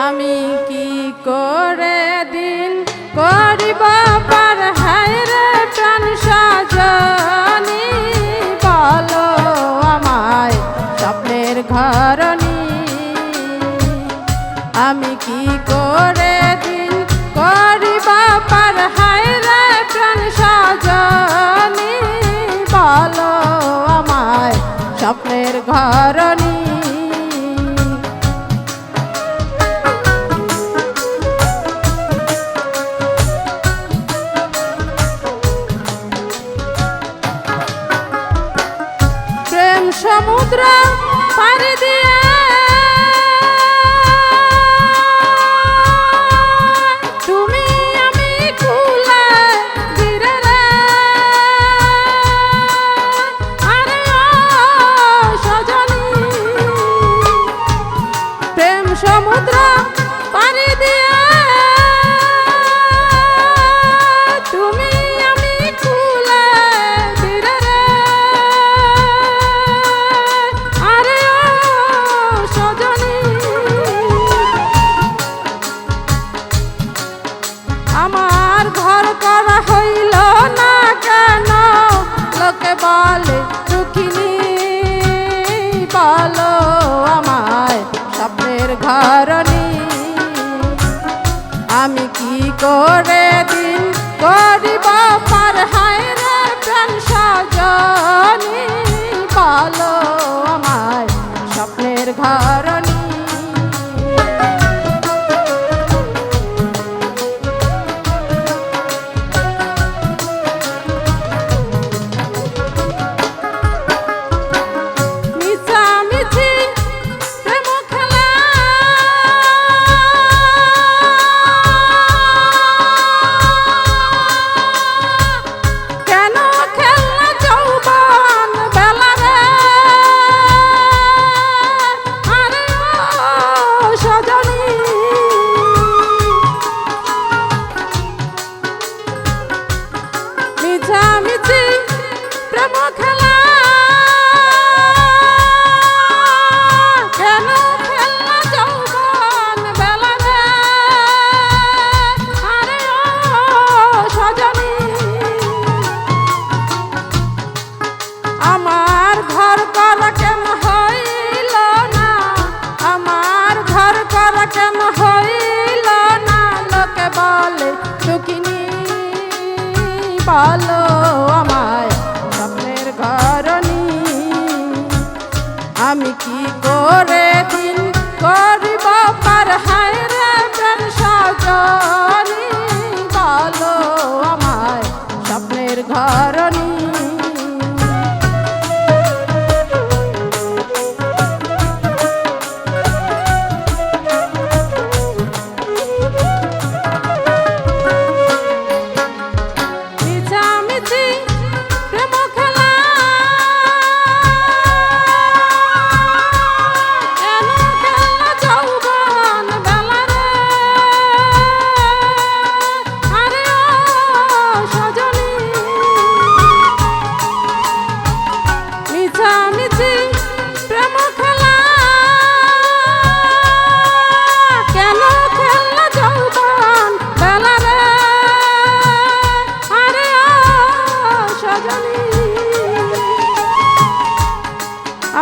আমি কি করে দিন করিব পার হায় রে প্রাণ সজনী বলো আমায় স্বপ্নের ঘরণী আমি কি করে দিন করিব পার হায় রে প্রাণ সজনী বলো আমায় স্বপ্নের ঘরণী সমুদ্র পাড়ি দিয়ে তুমি আমি কুলে ধীরে রে আরে ও সজনী প্রেম সমুদ্র পাড়ি দিয়ে আমার ঘর করা হইল না কেন লোকে বলে দুঃখিনী বলো আমায় স্বপ্নের ঘরণী আমি কি করে দিন করিব পার হায় রে প্রাণ সজনী বলো আমায় স্বপ্নের ঘরণী আমার ঘর করা কেন হইল না আমার ঘর করা কেন হইল না লোকে বলে দুঃখিনী বলো আমায় স্বপ্নের ঘরণী আমি কি করে দিন করিব পার হায় রে প্রাণ সজনী বলো আমায় স্বপ্নের ঘরণী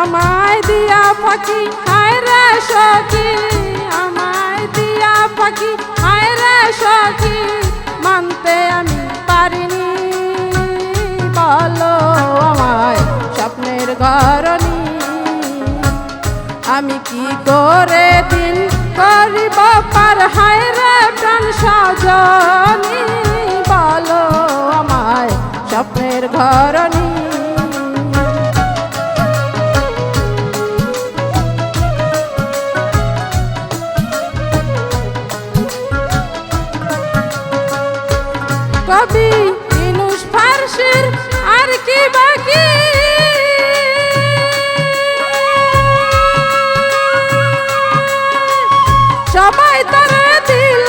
আমায় দিয়া পাখি হায় রে সখী আমায় দিয়া পাখি হায় রে সখী মানতে আমি পারিনি বলো আমায় স্বপ্নের ঘরণী আমি কি করে দিন করিব পার হায় রে প্রাণ সজনী বলো আমায় স্বপ্নের ঘরণী কবি ইনুস ফারসির আর কি বাকি সবাই তারে দিল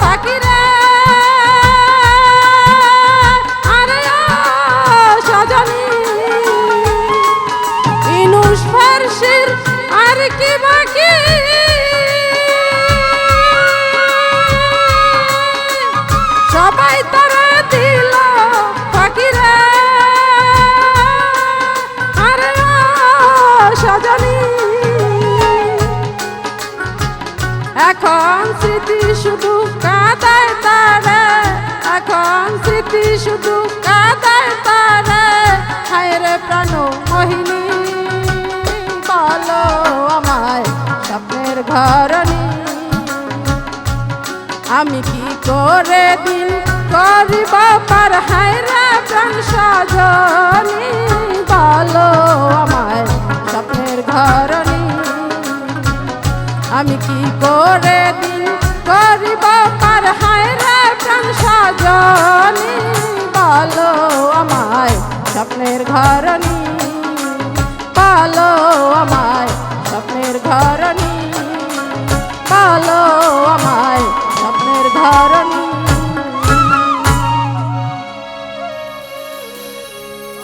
ফাঁকি রে আরে সজনী ইনুস ফারসির আর কি বাকি স্মৃতি শুধু কাঁদায় তারে, এখন স্মৃতি শুধু কাঁদায় তারে। হায় রে প্রাণ মোহিনী, বলো আমায় স্বপ্নের ঘরণী, আমি কি করে দিন করিব পার। হায় রে প্রাণ সজনী, বলো আমায় স্বপ্নের ঘরণী, আমি কি করে দিন করিব পার। হায় রে প্রাণ সজনী, বলো আমায় স্বপ্নের ঘরণী, বলো আমায়